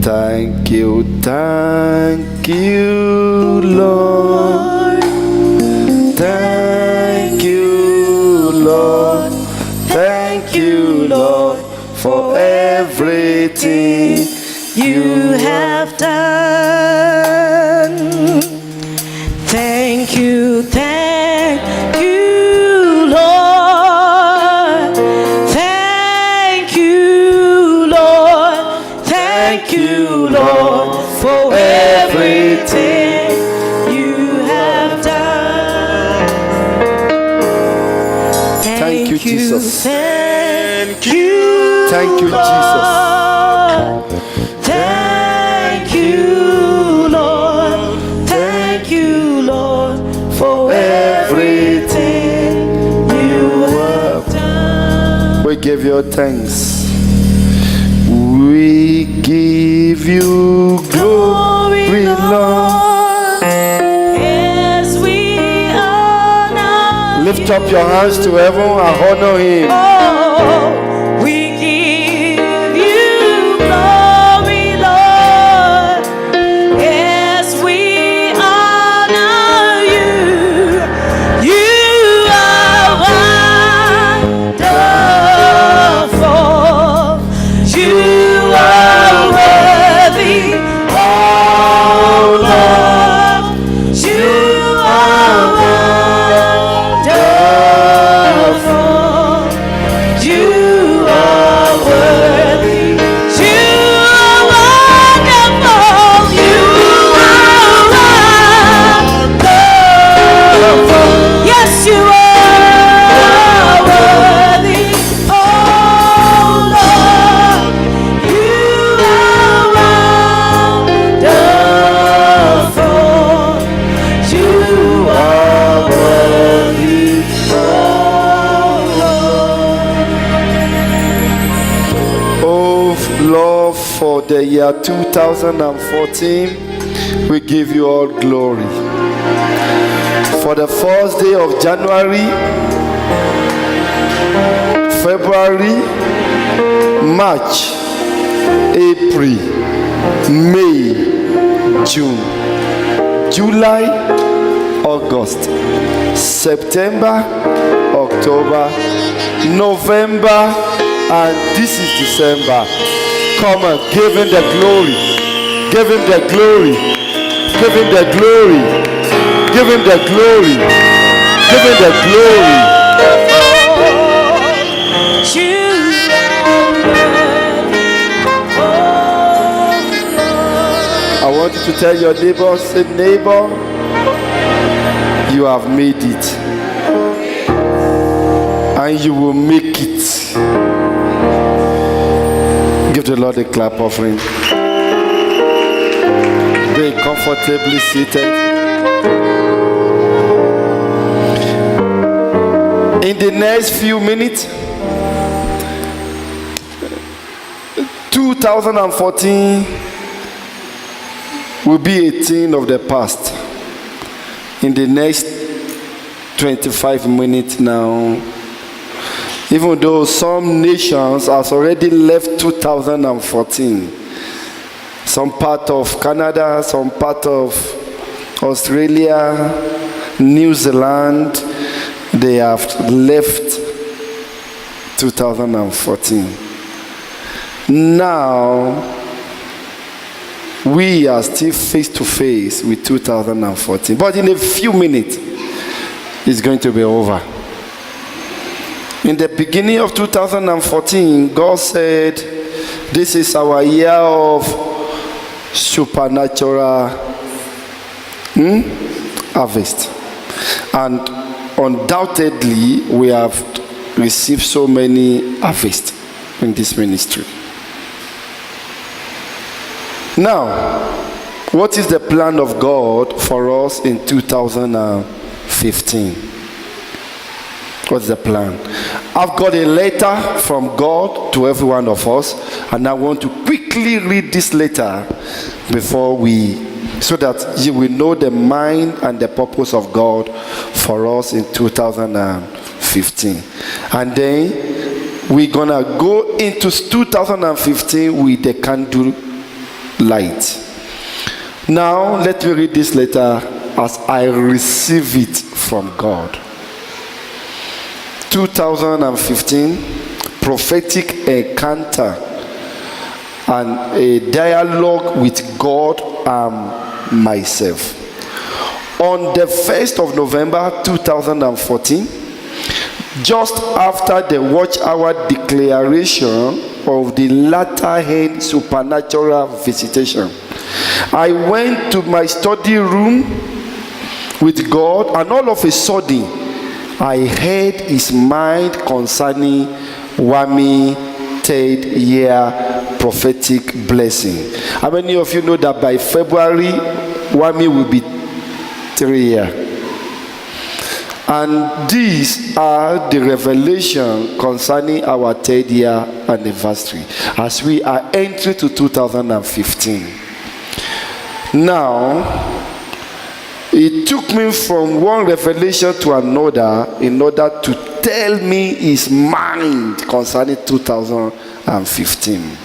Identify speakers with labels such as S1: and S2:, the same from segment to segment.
S1: Thank you, Lord. Thank you, Lord. Thank you, Lord, for everything you have done.
S2: Thank you, Lord. Thank you, Lord. Thank you, Lord, for everything you have done.
S1: Thank you, Jesus.
S2: Thank you,
S1: Thank you, Jesus.
S2: Thank you, Lord. Thank you, Lord, for everything you have done.
S1: We give you thanks. We give you glory, Lord.
S2: As we honor
S1: Lift up your hands to heaven and honor Him.
S2: Oh, we give you glory, Lord, as we honor you. You are wonderful. You are worthy, oh Lord. You are wonderful. You are worthy. You are wonderful. You are wonderful. Yes, you are worthy. Oh Lord, you are wonderful. You are worthy. Oh Lord.
S1: Oh Lord, for the year 2014, we give you all glory. For the first day of January, February, March, April, May, June, July, August, September, October, November, and this is December. Come on, give Him the glory. Give Him the glory. Give Him the glory. Give Him the glory. Give Him the glory. I want you to tell your neighbor, say, neighbor, you have made it. And you will make it. Give the Lord a clap offering. Be comfortably seated. In the next few minutes, 2014 will be a thing of the past. In the next 25 minutes now, even though some nations has already left 2014, some part of Canada, some part of Australia, New Zealand, they have left 2014. Now, we are still face to face with 2014. But in a few minutes, it's going to be over. In the beginning of 2014, God said, this is our year of supernatural harvest. And undoubtedly, we have received so many harvests in this ministry. Now, what is the plan of God for us in 2015? What's the plan? I've got a letter from God to every one of us, and I want to quickly read this letter so that you will know the mind and the purpose of God for us in 2015. And then we're gonna go into 2015 with the candle light. Now, let me read this letter as I receive it from God. 2015, prophetic encounter and a dialogue with God and myself. On the 1st of November 2014, just after the watch hour declaration of the latter end supernatural visitation, I went to my study room with God, and all of a sudden I heard his mind concerning Wami third year prophetic blessing. How many of you know that by February Wami will be 3 years? And these are the revelation concerning our third year anniversary as we are entering to 2015. Now, it took me from one revelation to another in order to tell me his mind concerning 2015.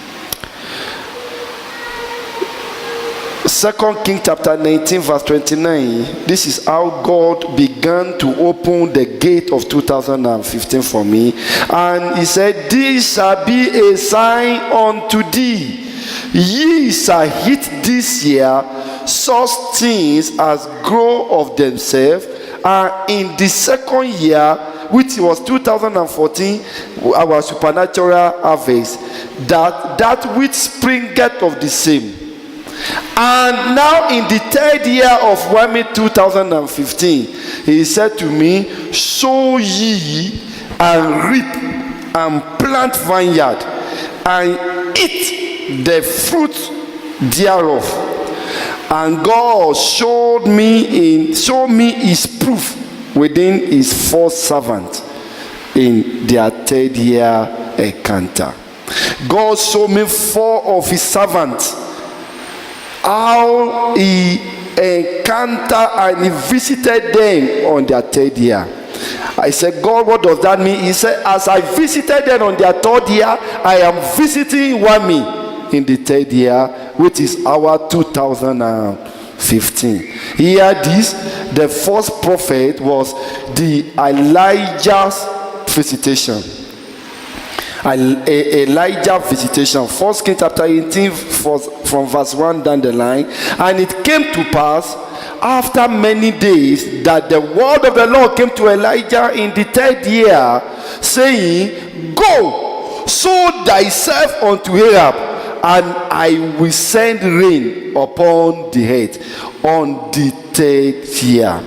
S1: 2 Kings chapter 19 verse 29. This is how God began to open the gate of 2015 for me. And he said, "This shall be a sign unto thee. Ye shall hit this year such things as grow of themselves, and in the second year, which was 2014, our supernatural harvest, that which springeth of the same. And now in the third year of Wami 2015, he said to me, sow ye and reap and plant vineyard and eat the fruit thereof. And God showed me his proof within his first servant in their third year encounter. God showed me 4 of his servants, how he encountered and he visited them on their third year. I said, God, what does that mean? He said, as I visited them on their third year, I am visiting Wami in the third year, which is our 2015. Here this, the first prophet was the Elijah's visitation. Elijah visitation. 1 Kings chapter 18 from verse 1 down the line. And it came to pass after many days that the word of the Lord came to Elijah in the third year, saying, go, sow thyself unto Ahab, and I will send rain upon the earth on the third year.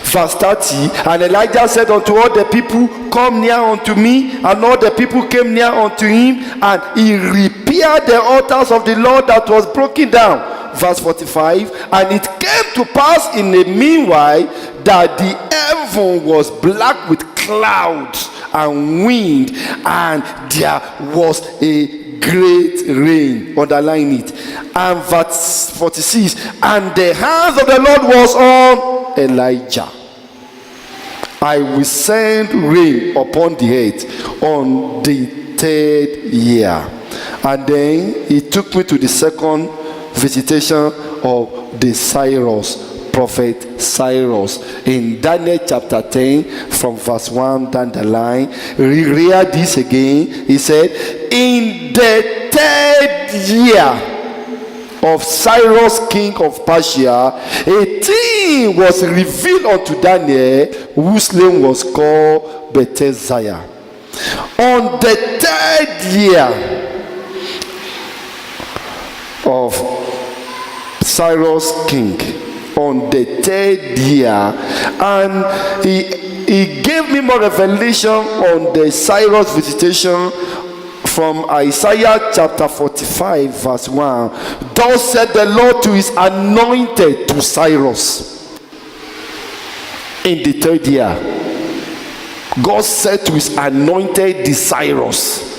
S1: Verse 30, and Elijah said unto all the people, come near unto me. And all the people came near unto him, and he repaired the altars of the Lord that was broken down. Verse 45, and it came to pass in the meanwhile that the heaven was black with clouds and wind, and there was a great rain. Underline it. And verse 46, and the hand of the Lord was on Elijah. I will send rain upon the earth on the third year. And then he took me to the second visitation of the Cyrus, prophet Cyrus, in Daniel chapter 10 from verse 1 down the line. Read this again. He said, in the third year of Cyrus king of Persia, a thing was revealed unto Daniel, whose name was called Belteshazzar. On the third year of Cyrus king, on the third year, and he gave me more revelation on the Cyrus visitation from Isaiah chapter 45 verse 1. Thus said the Lord to his anointed, to Cyrus, in the third year. God said to his anointed, the Cyrus,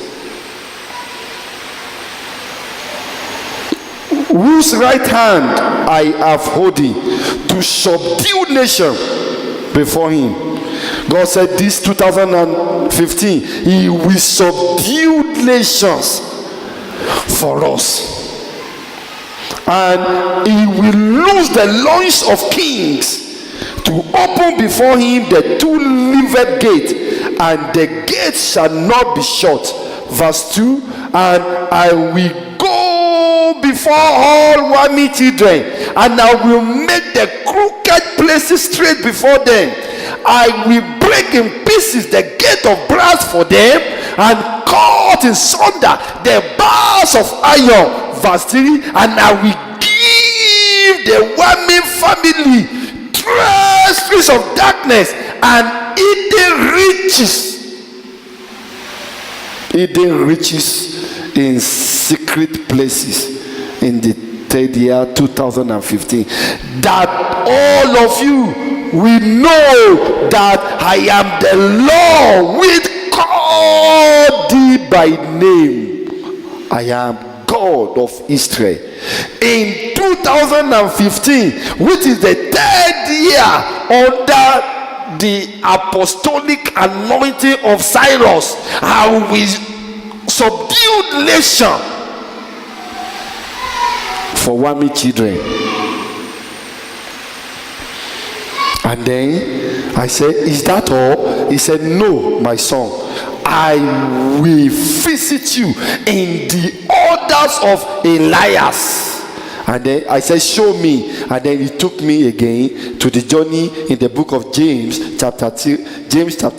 S1: whose right hand I have holding, to subdue nation before him, God said this 2015, He will subdue nations for us. And He will loose the loins of kings to open before Him the two-leaved gate, and the gate shall not be shut. Verse 2, and I will go before all Wami children, and I will make the crooked places straight before them. I will break in pieces the gate of brass for them, and cut in sunder the bars of iron. Verse 3, and I will give the Wami family treasuries of darkness and hidden riches in secret places in the third year 2015, that all of you will know that I am the Lord which called thee by name. I am God of Israel. In 2015, which is the third year under the apostolic anointing of Cyrus, I will subdue nation for Wami children. And then I said, is that all? He said, no, my son, I will visit you in the orders of Elias. And then I said, show me. And then he took me again to the journey in the book of James chapter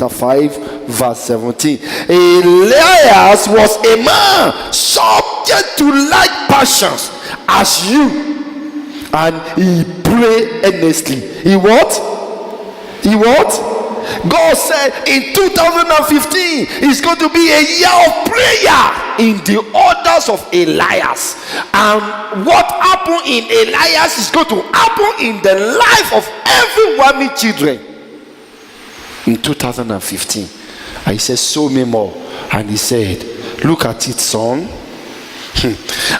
S1: 5 verse 17. Elias was a man subject to like passions as you, and he prayed earnestly. He what? God said in 2015 is going to be a year of prayer in the orders of Elias. And what happened in Elias is going to happen in the life of every Wami children in 2015. I said, show me more. And he said, look at it, son.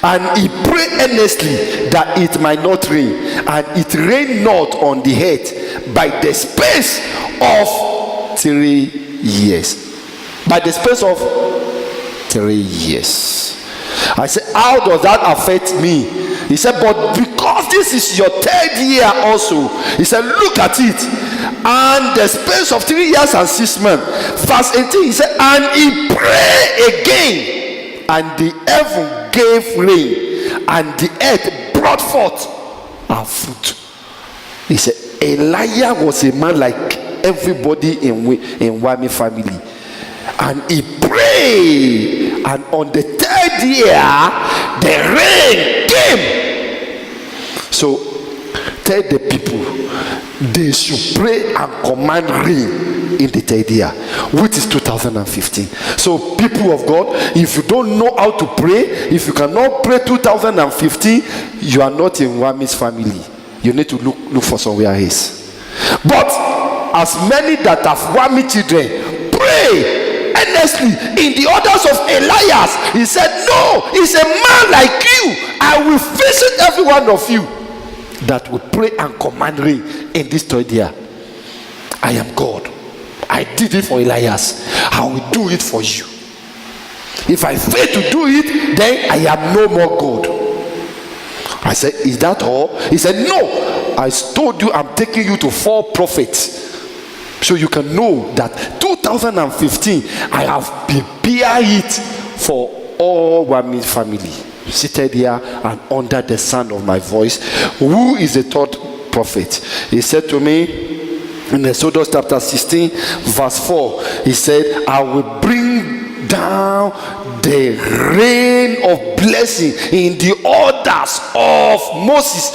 S1: And he prayed earnestly that it might not rain, and it rained not on the earth by the space of 3 years. By the space of 3 years. I said, how does that affect me? He said, but because this is your third year also. He said, look at it. And the space of 3 years and 6 months. Verse 18, he said, and he prayed again, and the heaven gave rain, and the earth brought forth her fruit. He said, Elijah was a man like everybody in Wami family. And he prayed, and on the third year, the rain came. So, tell the people they should pray and command rain in the third year, which is 2015. So, people of God, if you don't know how to pray, if you cannot pray 2015, you are not in Wami's family. You need to look for somewhere else. But as many that have Wami children, pray earnestly in the orders of Elias. He said, no, he's a man like you. I will visit every one of you that will pray and command rain in this third year. I am God. I did it for Elias. I will do it for you. If I fail to do it, then I am no more God. I said, is that all? He said, no. I told you I'm taking you to 4 prophets. So you can know that 2015, I have prepared it for all Wami family. Seated here and under the sound of my voice. Who is the third prophet? He said to me in Exodus chapter 16 verse 4, he said, I will bring down the rain of blessing in the orders of Moses.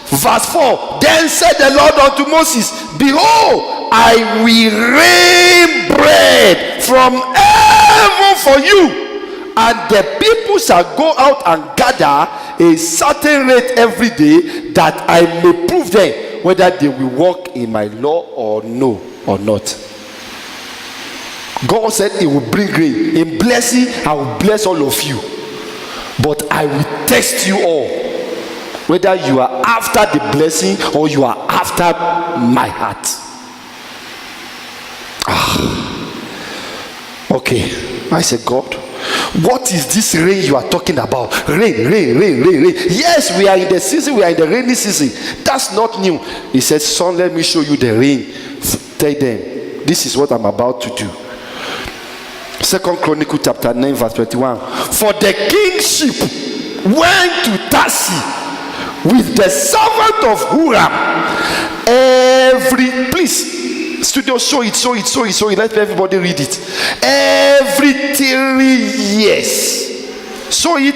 S1: Verse 4, then said the Lord unto Moses, behold, I will rain bread from heaven for you, and the people shall go out and gather a certain rate every day, that I may prove them whether they will walk in my law or no or not. God said he will bring rain. In blessing, I will bless all of you, but I will test you all, whether you are after the blessing or you are after my heart. Okay. I said, God, what is this rain you are talking about? Rain. Yes, we are in the season, we are in the rainy season. That's not new. He said, son, let me show you the rain. Tell them, this is what I'm about to do. 2 Chronicles chapter 9 verse 21. For the kingship went to Tarsi with the servant of Huram. Please, studio, show it. Let everybody read it. Every 3 years. Show it.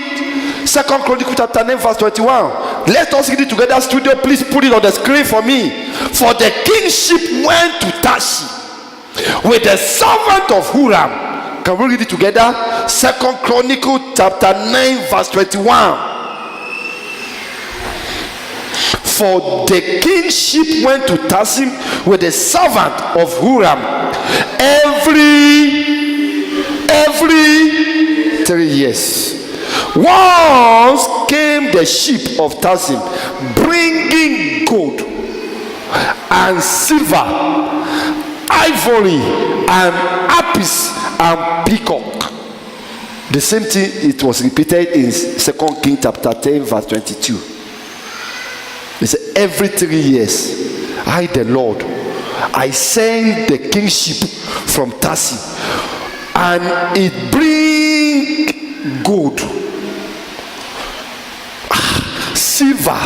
S1: 2 Chronicles chapter 9 verse 21. Let us read it together. Studio, please put it on the screen for me. For the kingship went to Tarsi with the servant of Huram. Can we read it together? 2 Chronicles chapter 9 verse 21. For the kingship went to Tarsi with the servant of Huram every 3 years. Once came the ship of Tarsi bringing gold and silver, ivory and apis and peacock. The same thing, it was repeated in 2 Kings chapter 10 verse 22. He said, every 3 years, I the Lord, I send the kingship from Tarsi, and it bring gold, silver.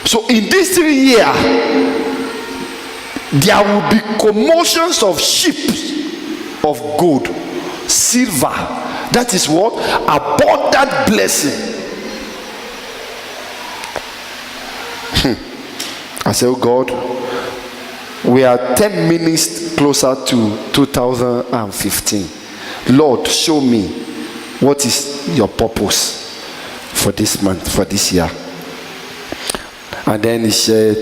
S1: So in this 3 years, there will be commotions of ships of gold, silver. That is what? Abundant blessing. I say, oh God, we are 10 minutes closer to 2015. Lord, show me what is your purpose for this month, for this year. And then he said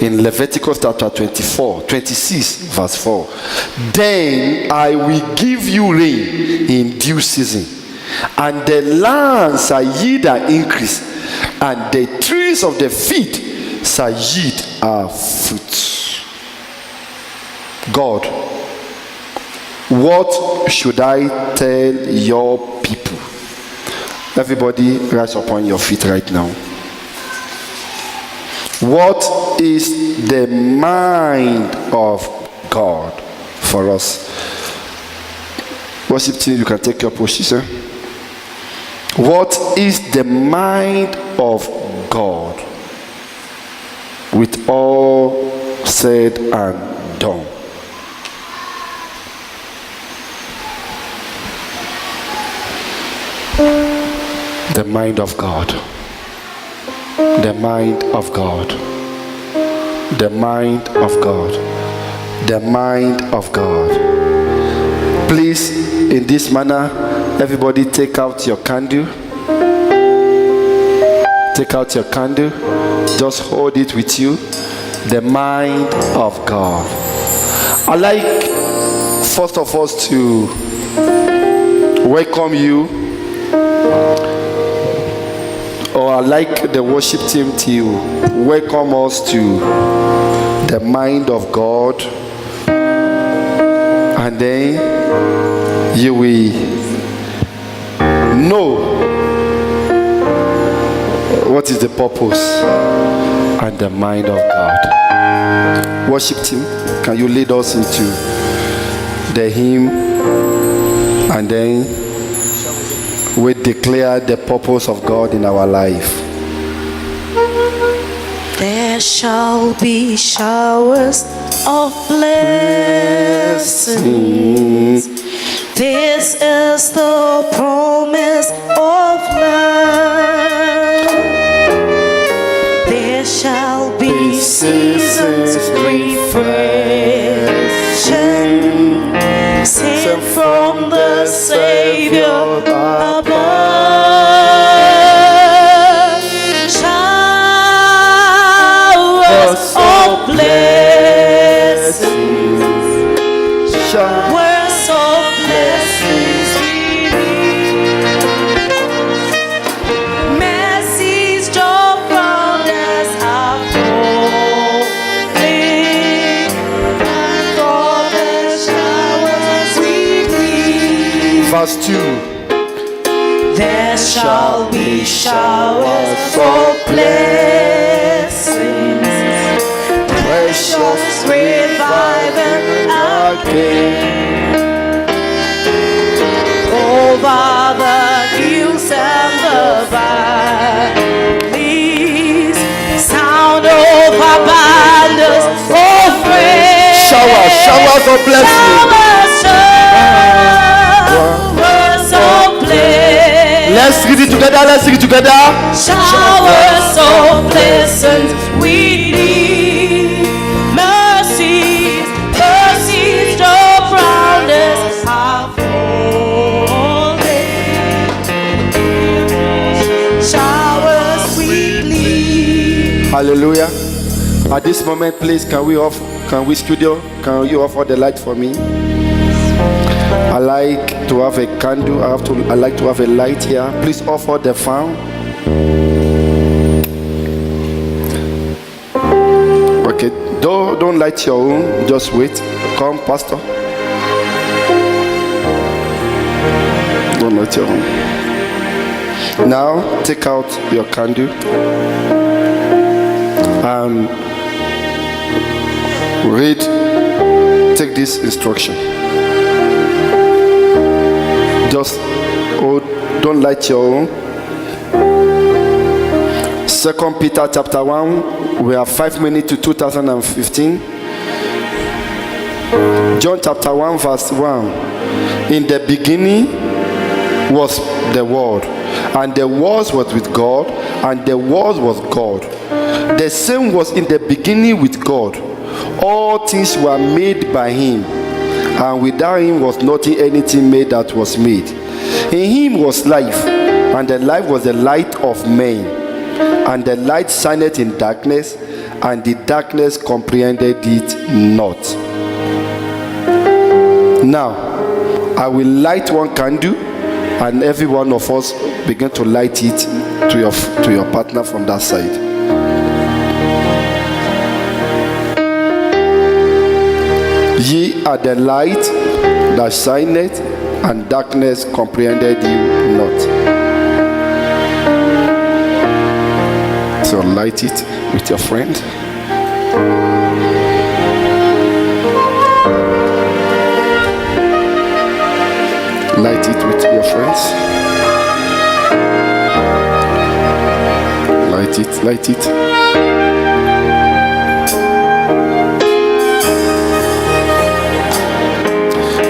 S1: in Leviticus chapter 26 verse 4, then I will give you rain in due season, and the land shall yield an increase, and the trees of the field shall yield our fruit. God, what should I tell your people? Everybody rise upon your feet right now. What is the mind of God for us? Worship team, you can take your position. What is the mind of God with all said and done? The mind of God. The mind of God. The mind of God. The mind of God. Please, in this manner, everybody take out your candle. Take out your candle. Just hold it with you. The mind of God. I like, first of all, to welcome you. Or I like the worship team to welcome us to the mind of God, and then you will know what is the purpose and the mind of God. Worship team, can you lead us into the hymn, and then we declare the purpose of God in our life.
S2: There shall be showers of blessings. This is the promise of love. There shall be seasons refreshing, sent from the Savior above. Showers of blessings, showers of blessings, mercies drop from us are falling, and all the
S1: Verse 2.
S2: There shall be showers of blessings, precious reviving again over the hills and the valleys, sound of abundance of rain.
S1: Showers of blessing.
S2: Showers of blessing.
S1: Let's read it together. Let's sing it together.
S2: Showers of blessings we need. Mercies, mercies drop round us have fallen. Showers we plead.
S1: Hallelujah. At this moment, please, can you offer the light for me? I like to have a candle. I like to have a light here. Please offer the fan. Okay, don't light your own. Just wait. Come, Pastor. Don't light your own. Now take out your candle and read. Take this instruction. Just don't light your own. 2 Peter chapter 1. We have 5 minutes to 2015. John chapter 1 verse 1. In the beginning was the Word, and the Word was with God, and the Word was God. The same was in the beginning with God. All things were made by him, and without him was nothing anything made that was made. In him was life, and the life was the light of men. And the light shineth in darkness, and the darkness comprehended it not. Now, I will light one candle, and every one of us begin to light it to your partner from that side. Ye are the light that shineth, and darkness comprehended you not. So light it with your friend. Light it with your friends. Light it.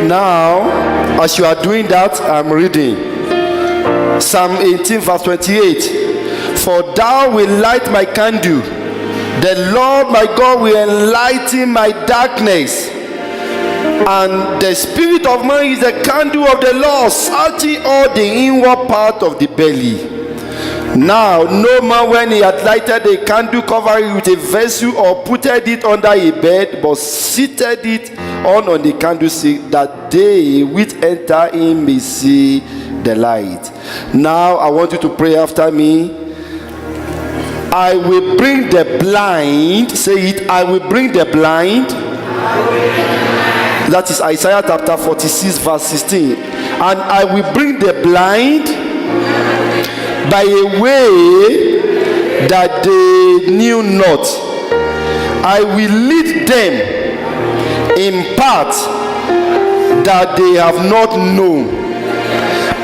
S1: Now, as you are doing that, I'm reading Psalm 18 verse 28. For thou wilt light my candle, the Lord my God will enlighten my darkness. And the spirit of man is the candle of the Lord, searching all the inward part of the belly. Now no man, when he had lighted a candle, covered it with a vessel, or putted it under a bed, but seated it on the candlestick, that they which enter in may see the light. Now I want you to pray after me. I will bring the blind. Say it. I will bring the blind. That is Isaiah chapter 46 verse 16. And I will bring the blind by a way that they knew not. I will lead them in paths that they have not known.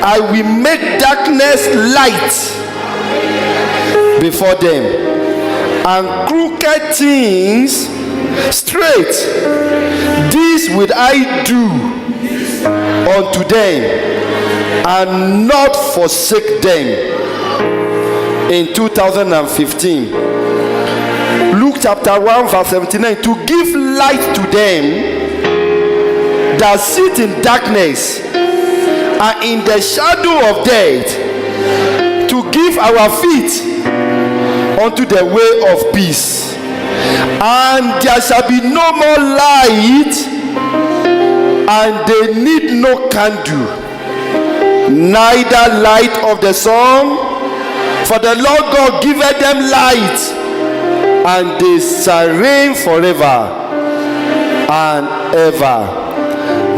S1: I will make darkness light before them, and crooked things straight. This will I do unto them, and not forsake them. In 2015, Luke chapter 1 verse 79, to give light to them that sit in darkness and in the shadow of death, to give our feet unto the way of peace. And there shall be no more light, and they need no candle, neither light of the sun, for the Lord God giveth them light, and they shall reign forever and ever.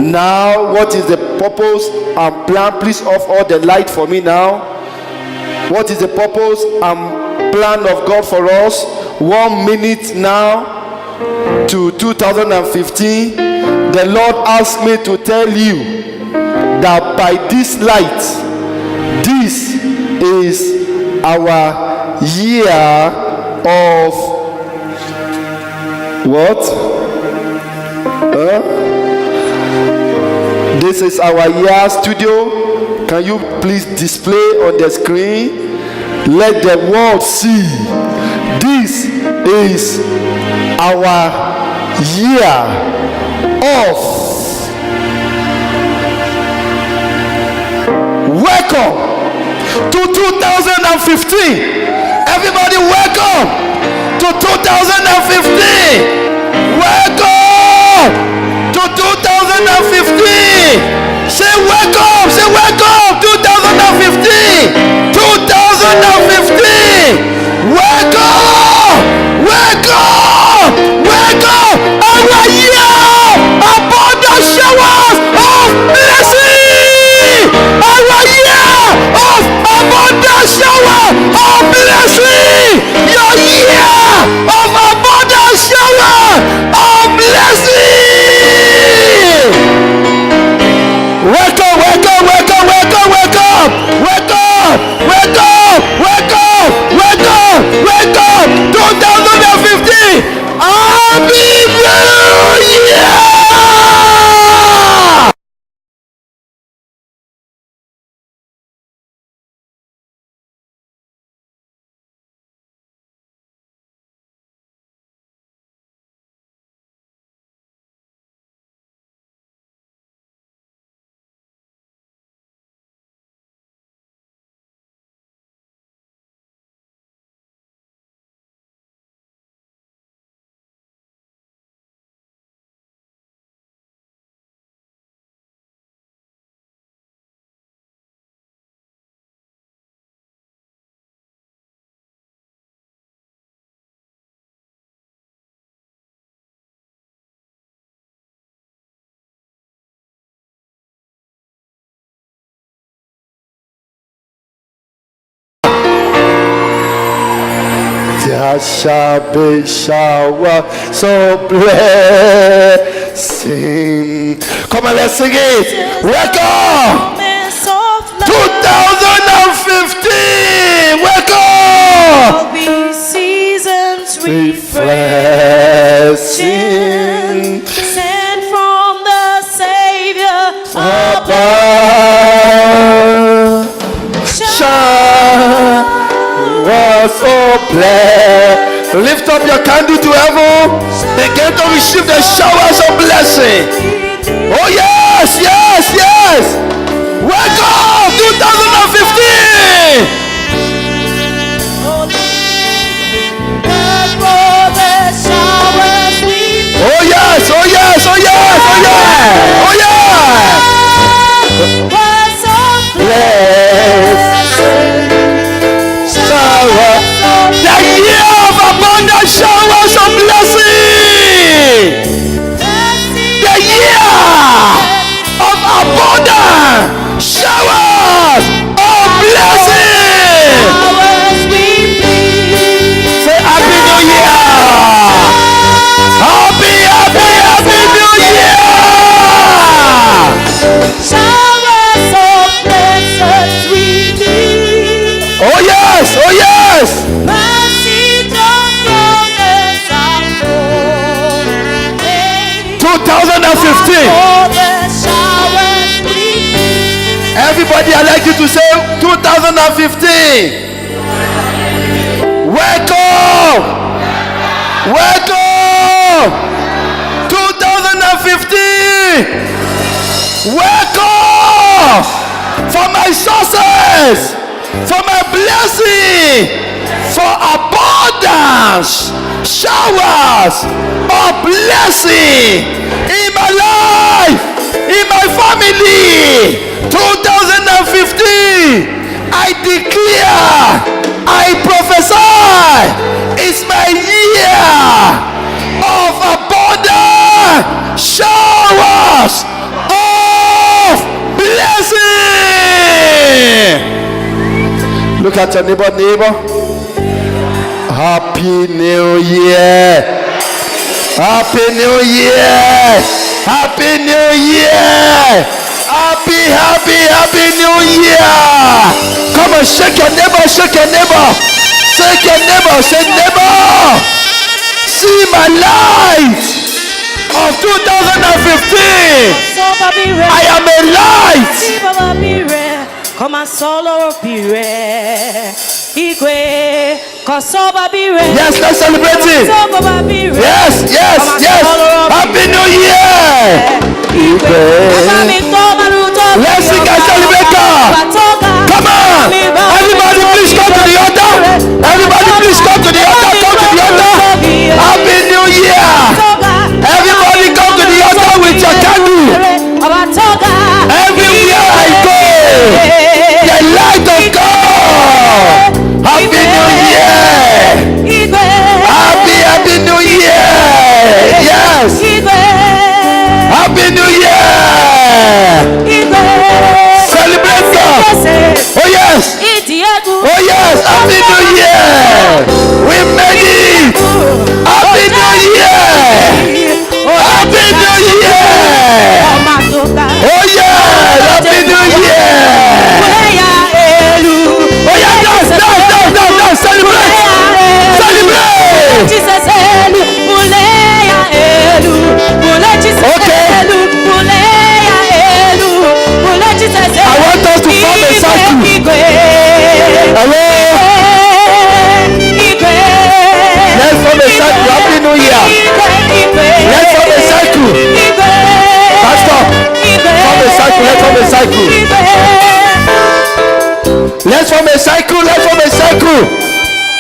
S1: Now, what is the purpose and plan? Please off all the light for me now. What is the purpose and plan of God for us? 1 minute now to 2015. The Lord asked me to tell you that by this light, this is our year of what? This is our year studio. Can you please display on the screen? Let the world see. This is our year of. Welcome to 2015. Everybody, welcome to 2015. Welcome to 2015. Say welcome. Say welcome. 2015. 2015. Welcome. Welcome. Welcome. Our year upon the showers of blessing. Our year of abundant shower of blessing. Your year of abundant shower of blessing. Welcome, welcome, welcome, welcome, welcome, welcome, welcome, welcome, welcome, welcome. 2015. Happy New Year. There shall be shower so blessing. Come on, let's sing it. Welcome 2015. Welcome.
S2: Be seasons
S1: Refreshing.
S2: sent from the Savior above.
S1: Was so blessed. Lift up your candle to heaven. Begin to receive the showers of blessing. Oh yes, yes, yes. Welcome 2015. Oh yes, oh yes, oh yes, oh yes, oh yes. Bless. The year of abundant showers of blessing. The year of abundant showers of blessing. Say Happy New Year. Happy, happy, happy New Year.
S2: Showers of blessed sweet.
S1: Oh yes, oh yes.
S2: Mercy don't promise our soul.
S1: 2015. Everybody, I'd like you to say 2015. Welcome. Welcome. 2015. Welcome. For my sources. For my blessing, for abundance, showers of blessing in my life, in my family. 2015, I declare, I prophesy, it's my year of abundance, showers at your neighbor. Happy New Year. Happy New Year. Happy New Year. Happy New Year. Come on, shake your neighbor. Shake your neighbor. Say neighbor. See my light of 2015. I am a light.
S2: Come on, solo be rare. Yes,
S1: let's celebrate it. Yes. Happy New Year. Let's sing and celebrate God. Come on. Everybody please come to the altar. Everybody please come to the altar. Come to the altar. Happy New Year. Everybody come to the altar with your candle. Everywhere I go, the light of God. Happy New Year. Happy New Year. Yes. Happy New Year. Celebrate God. Oh yes. Happy New Year. We made it. Happy New Year. Happy New Year. Oh yeah. Happy New Year. Oh yeah. Dance. Celebrate. Okay. I want us to form a circle. Hello. Let's form a circle. Happy New Year. Let's form a circle. Pastor, form a circle. Let's form a circle. Let's form a circle.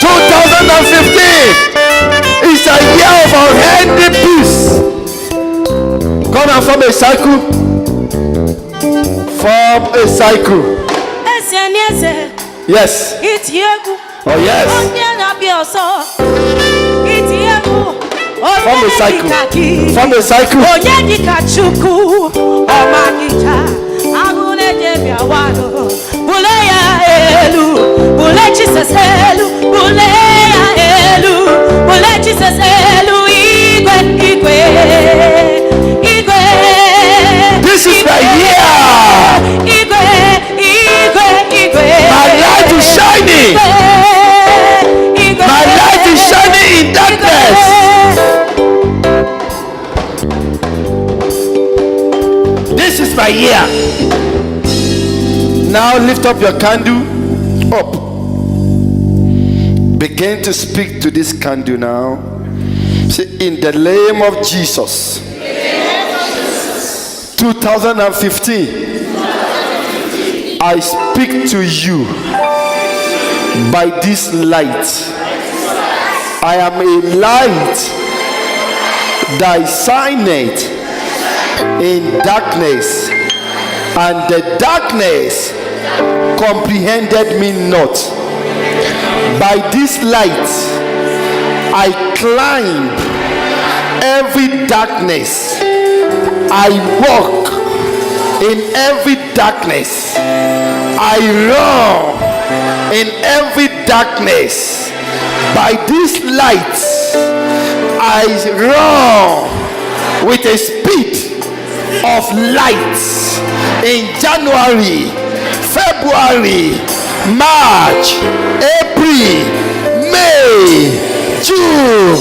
S1: 2015 is a year of unending peace. Come and form a circle. Form a cycle. Yes. Oh yes. Form a cycle. Form a cycle. This is the year. My light is shining. My light is shining in darkness. This is my year. Now lift up your candle up. Begin to speak to this candle now. Say, in the name of Jesus. 2015. I speak to you by this light. I am a light that shineth in darkness, and the darkness comprehended me not. By this light I climb every darkness. I walk in every darkness. I run in every darkness. By this light I run with a speed of light. In January, February, March, April, May, June,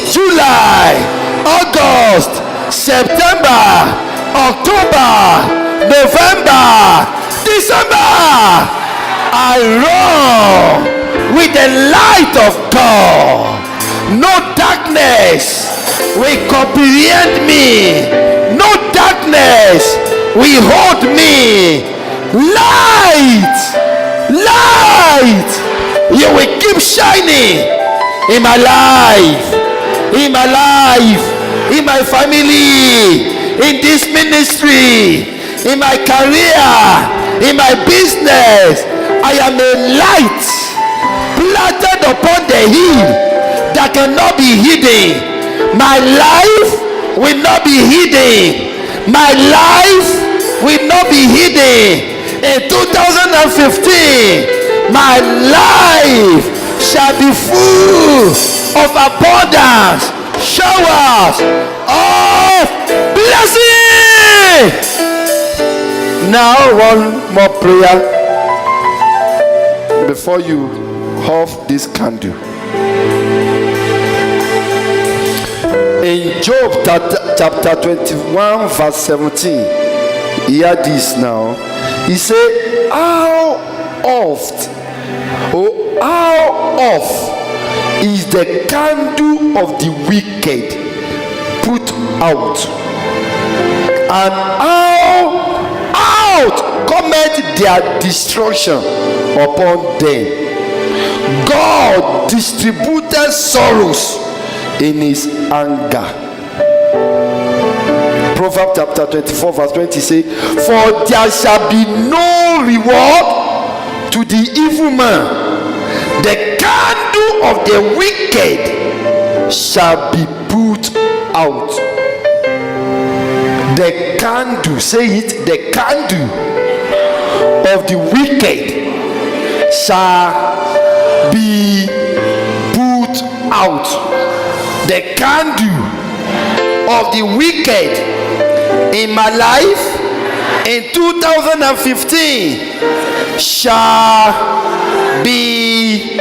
S1: July, August, September, October, November, December. I run with the light of God. No darkness will comprehend me. No darkness will hold me. Light, light, you will keep shining in my life, in my life, in my family, in this ministry, in my career, in my business. I am a light planted upon the hill that cannot be hidden. My life will not be hidden. My life will not be hidden. In 2015, my life shall be full of abundance, showers of blessing. Now, one more prayer before you off this candle. In Job chapter 21 verse 17, hear this now. He said, how oft is the candle of the wicked put out, and how out cometh their destruction upon them? God distributed sorrows in his anger. Proverbs chapter 24 verse 20 say, for there shall be no reward to the evil man, the candle of the wicked shall be put out. The candle, say it, the candle of the wicked shall be put out. The candle of the wicked in my life in 2015 shall be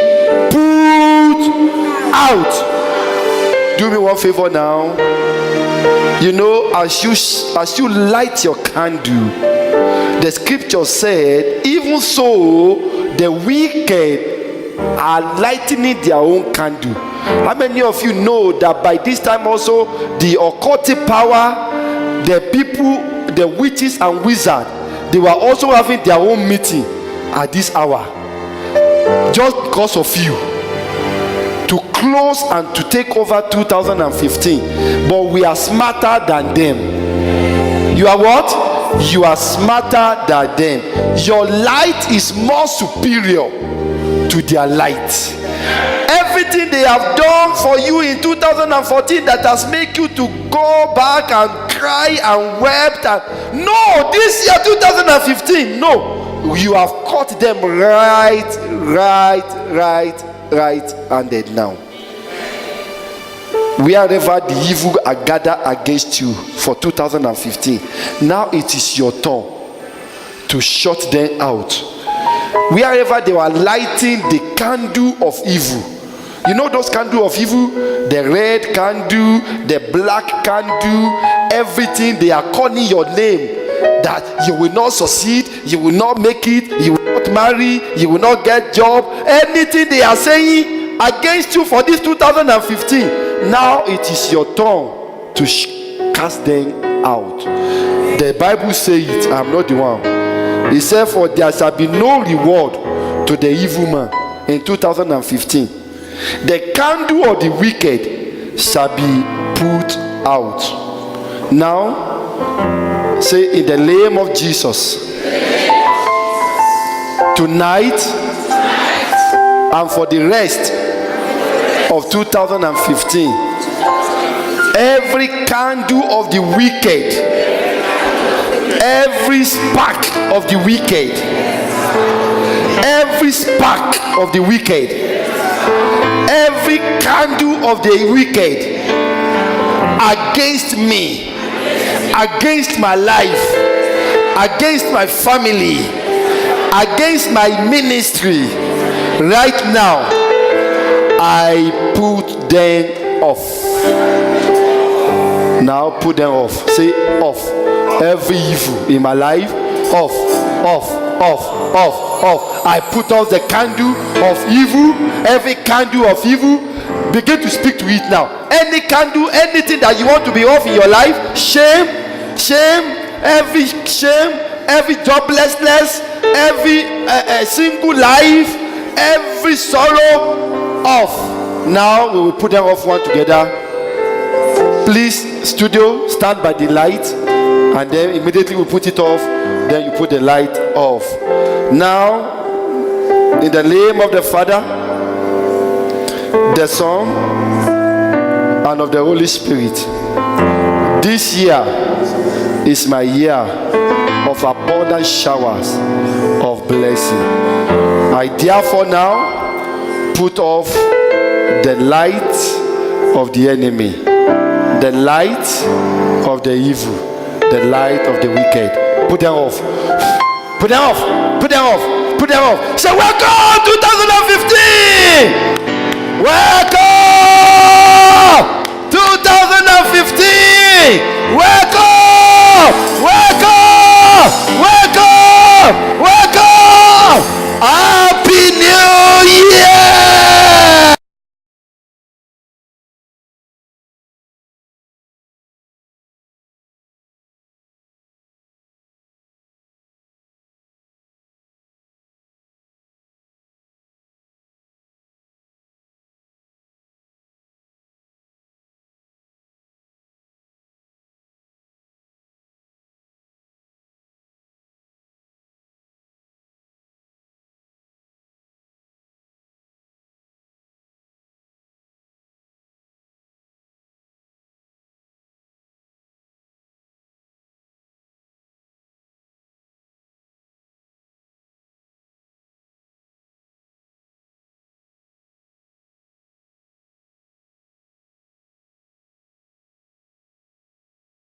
S1: put out. Do me one favor now. You know, as you light your candle, the scripture said, even so the wicked are lightening their own candle. How many of you know that by this time also the occultic power, the people, the witches and wizards, they were also having their own meeting at this hour, just because of you, to close and to take over 2015. But we are smarter than them. You are what? You are smarter than them. Your light is more superior to their light. Everything they have done for you in 2014 that has made you to go back and cry and wept, and no, this year 2015, no, you have caught them right handed now. Wherever the evil are gathered against you for 2015, now it is your turn to shut them out. Wherever they were lighting the candle of evil, you know those candle of evil, the red candle, the black candle, everything, they are calling your name, that you will not succeed, you will not make it, you will not marry, you will not get job, anything they are saying against you for this 2015. Now it is your turn to cast them out. The Bible says it, I'm not the one. He said, for there shall be no reward to the evil man in 2015. The candle of the wicked shall be put out. Now, say, in the name of Jesus, tonight and for the rest of 2015, every candle of the wicked, every spark of the wicked, every spark of the wicked, every candle of the wicked against me, against my life, against my family, against my ministry, right now I put them off. Now put them off. Say off. Every evil in my life, off, off, off, off, off. I put off the candle of evil. Every candle of evil, begin to speak to it now. Any candle, anything that you want to be off in your life, shame, every joblessness, every single life, every sorrow, off. Now we will put them off one together. Please, studio, stand by the light, and then immediately we put it off. Then you put the light off. Now, in the name of the Father, the Son, and of the Holy Spirit, this year is my year of abundant showers of blessing. I therefore now put off the light of the enemy, the light of the evil, the light of the wicked. Put them off. Put them off. Put them off. Put them off. Say, welcome 2015. Welcome 2015. Welcome.